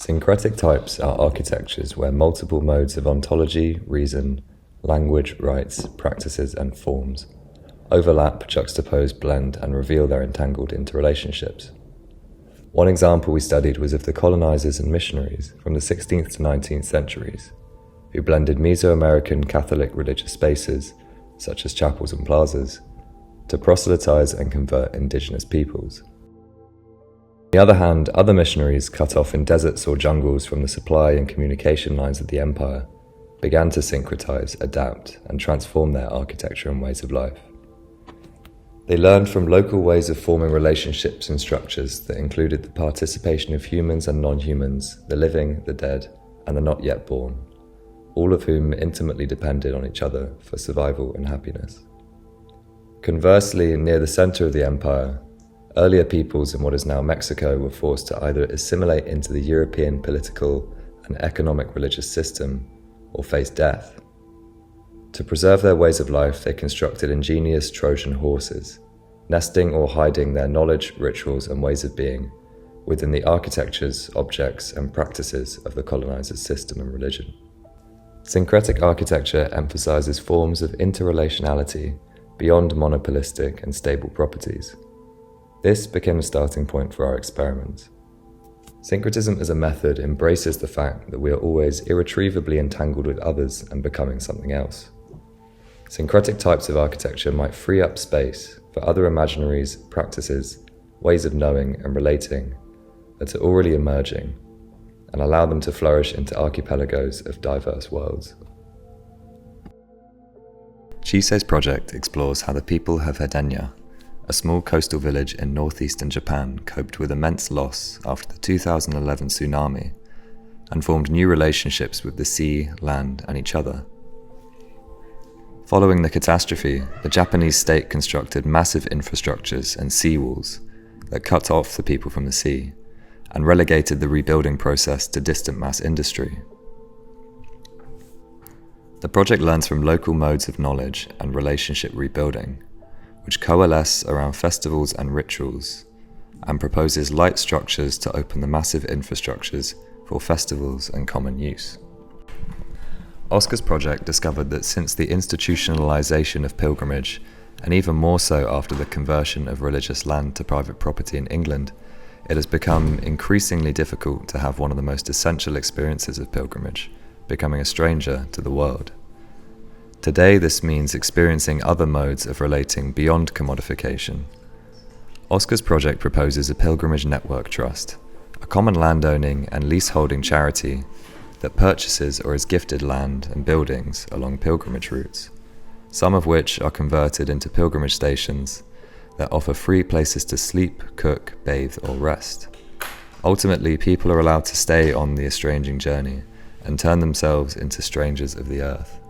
Syncretic types are architectures where multiple modes of ontology, reason, language, rites, practices, and forms overlap, juxtapose, blend, and reveal their entangled interrelationships. One example we studied was of the colonisers and missionaries from the 16th to 19th centuries, who blended Mesoamerican Catholic religious spaces, such as chapels and plazas, to proselytize and convert indigenous peoples. On the other hand, other missionaries cut off in deserts or jungles from the supply and communication lines of the empire began to syncretize, adapt, and transform their architecture and ways of life. They learned from local ways of forming relationships and structures that included the participation of humans and non-humans, the living, the dead, and the not yet born, all of whom intimately depended on each other for survival and happiness. Conversely, near the center of the empire, earlier peoples in what is now Mexico were forced to either assimilate into the European political and economic religious system or face death. To preserve their ways of life, they constructed ingenious Trojan horses, nesting or hiding their knowledge, rituals, and ways of being within the architectures, objects, and practices of the colonizer's system and religion. Syncretic architecture emphasizes forms of interrelationality beyond monopolistic and stable properties. This became a starting point for our experiment. Syncretism as a method embraces the fact that we are always irretrievably entangled with others and becoming something else. Syncretic types of architecture might free up space for other imaginaries, practices, ways of knowing and relating that are already emerging, and allow them to flourish into archipelagos of diverse worlds. Chisei's project explores how the people of Hedenya, a small coastal village in northeastern Japan, coped with immense loss after the 2011 tsunami and formed new relationships with the sea, land, and each other. Following the catastrophe, the Japanese state constructed massive infrastructures and seawalls that cut off the people from the sea and relegated the rebuilding process to distant mass industry. The project learns from local modes of knowledge and relationship rebuilding, which coalesce around festivals and rituals, and proposes light structures to open the massive infrastructures for festivals and common use. Oscar's project discovered that since the institutionalization of pilgrimage, and even more so after the conversion of religious land to private property in England, it has become increasingly difficult to have one of the most essential experiences of pilgrimage, becoming a stranger to the world. Today, this means experiencing other modes of relating beyond commodification. Oscar's project proposes a pilgrimage network trust, a common landowning and leaseholding charity that purchases or is gifted land and buildings along pilgrimage routes, some of which are converted into pilgrimage stations that offer free places to sleep, cook, bathe, or rest. Ultimately, people are allowed to stay on the estranging journey and turn themselves into strangers of the earth.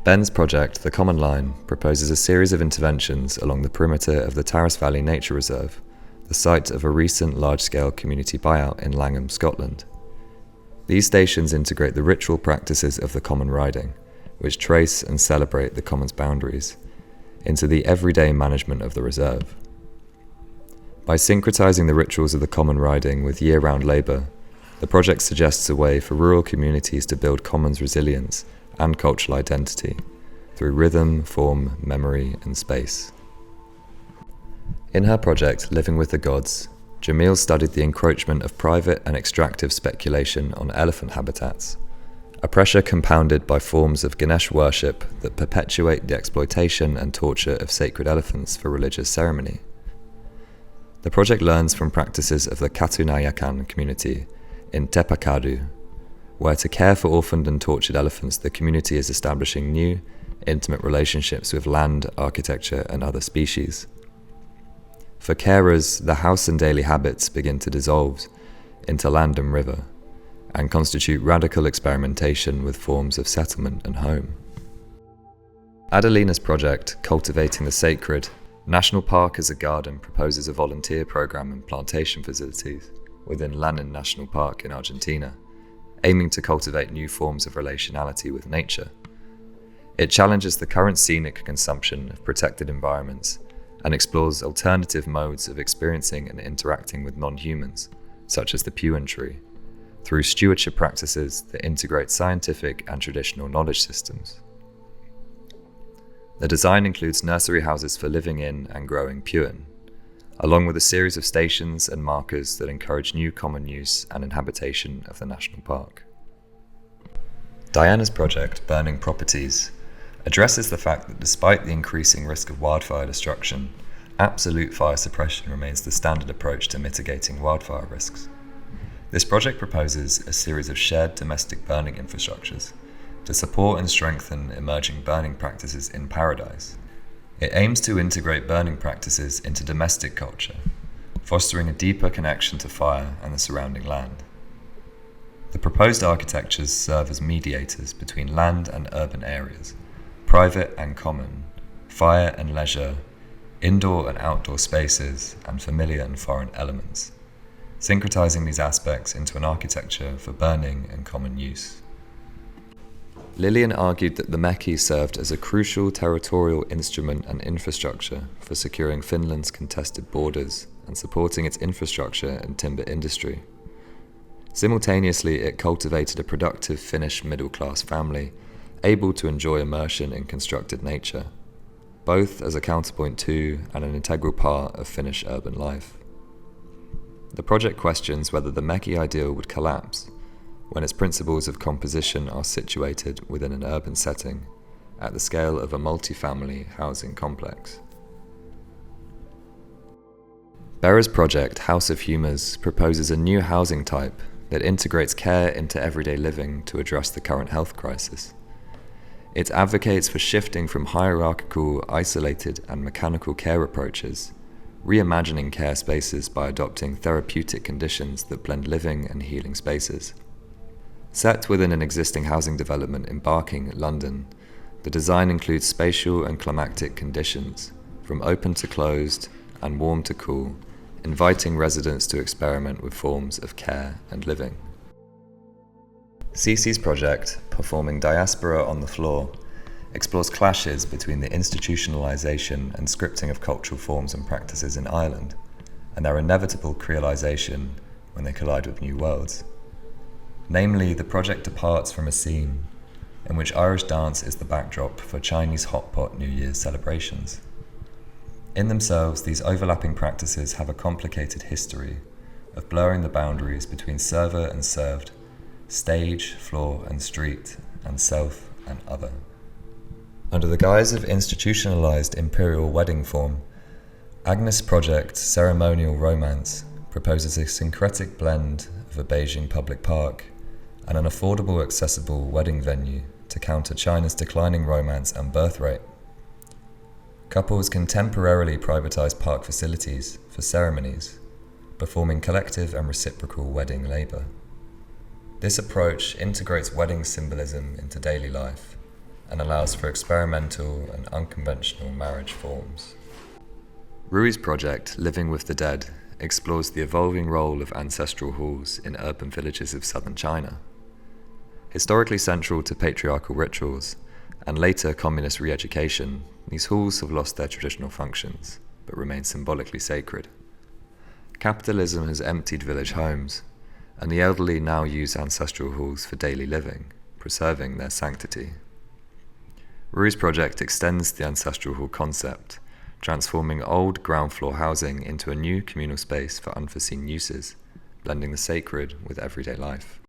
Ben's project, The Common Line, proposes a series of interventions along the perimeter of the Tarras Valley Nature Reserve, the site of a recent large-scale community buyout in Langham, Scotland. These stations integrate the ritual practices of the common riding, which trace and celebrate the common's boundaries, into the everyday management of the reserve. By syncretizing the rituals of the common riding with year-round labour, the project suggests a way for rural communities to build commons resilience and cultural identity through rhythm, form, memory, and space. In her project, Living with the Gods, Jamil studied the encroachment of private and extractive speculation on elephant habitats, a pressure compounded by forms of Ganesh worship that perpetuate the exploitation and torture of sacred elephants for religious ceremony. The project learns from practices of the Katunayakan community in Tepakadu, where to care for orphaned and tortured elephants, the community is establishing new, intimate relationships with land, architecture, and other species. For carers, the house and daily habits begin to dissolve into land and river, and constitute radical experimentation with forms of settlement and home. Adelina's project, Cultivating the Sacred, National Park as a Garden, proposes a volunteer program and plantation facilities within Lanin National Park in Argentina, aiming to cultivate new forms of relationality with nature. It challenges the current scenic consumption of protected environments and explores alternative modes of experiencing and interacting with non-humans, such as the Puan tree, through stewardship practices that integrate scientific and traditional knowledge systems. The design includes nursery houses for living in and growing puan, along with a series of stations and markers that encourage new common use and inhabitation of the national park. Diana's project, Burning Properties, addresses the fact that despite the increasing risk of wildfire destruction, absolute fire suppression remains the standard approach to mitigating wildfire risks. This project proposes a series of shared domestic burning infrastructures to support and strengthen emerging burning practices in paradise. It aims to integrate burning practices into domestic culture, fostering a deeper connection to fire and the surrounding land. The proposed architectures serve as mediators between land and urban areas, private and common, fire and leisure, indoor and outdoor spaces, and familiar and foreign elements, syncretizing these aspects into an architecture for burning and common use. Lillian argued that the Meki served as a crucial territorial instrument and infrastructure for securing Finland's contested borders and supporting its infrastructure and timber industry. Simultaneously, it cultivated a productive Finnish middle-class family, able to enjoy immersion in constructed nature, both as a counterpoint to and an integral part of Finnish urban life. The project questions whether the Meki ideal would collapse when its principles of composition are situated within an urban setting at the scale of a multi-family housing complex. Berra's project, House of Humours, proposes a new housing type that integrates care into everyday living to address the current health crisis. It advocates for shifting from hierarchical, isolated and mechanical care approaches, reimagining care spaces by adopting therapeutic conditions that blend living and healing spaces. Set within an existing housing development in Barking, London, the design includes spatial and climactic conditions, from open to closed and warm to cool, inviting residents to experiment with forms of care and living. Cece's project, Performing Diaspora on the Floor, explores clashes between the institutionalisation and scripting of cultural forms and practices in Ireland, and their inevitable creolisation when they collide with new worlds. Namely, the project departs from a scene in which Irish dance is the backdrop for Chinese hot pot New Year's celebrations. In themselves, these overlapping practices have a complicated history of blurring the boundaries between server and served, stage, floor and street, and self and other. Under the guise of institutionalized imperial wedding form, Agnes' project, Ceremonial Romance, proposes a syncretic blend of a Beijing public park and an affordable, accessible wedding venue to counter China's declining romance and birth rate. Couples can temporarily privatize park facilities for ceremonies, performing collective and reciprocal wedding labor. This approach integrates wedding symbolism into daily life and allows for experimental and unconventional marriage forms. Rui's project, Living with the Dead, explores the evolving role of ancestral halls in urban villages of southern China. Historically central to patriarchal rituals and later communist re-education, these halls have lost their traditional functions, but remain symbolically sacred. Capitalism has emptied village homes, and the elderly now use ancestral halls for daily living, preserving their sanctity. Rui's project extends the ancestral hall concept, transforming old ground floor housing into a new communal space for unforeseen uses, blending the sacred with everyday life.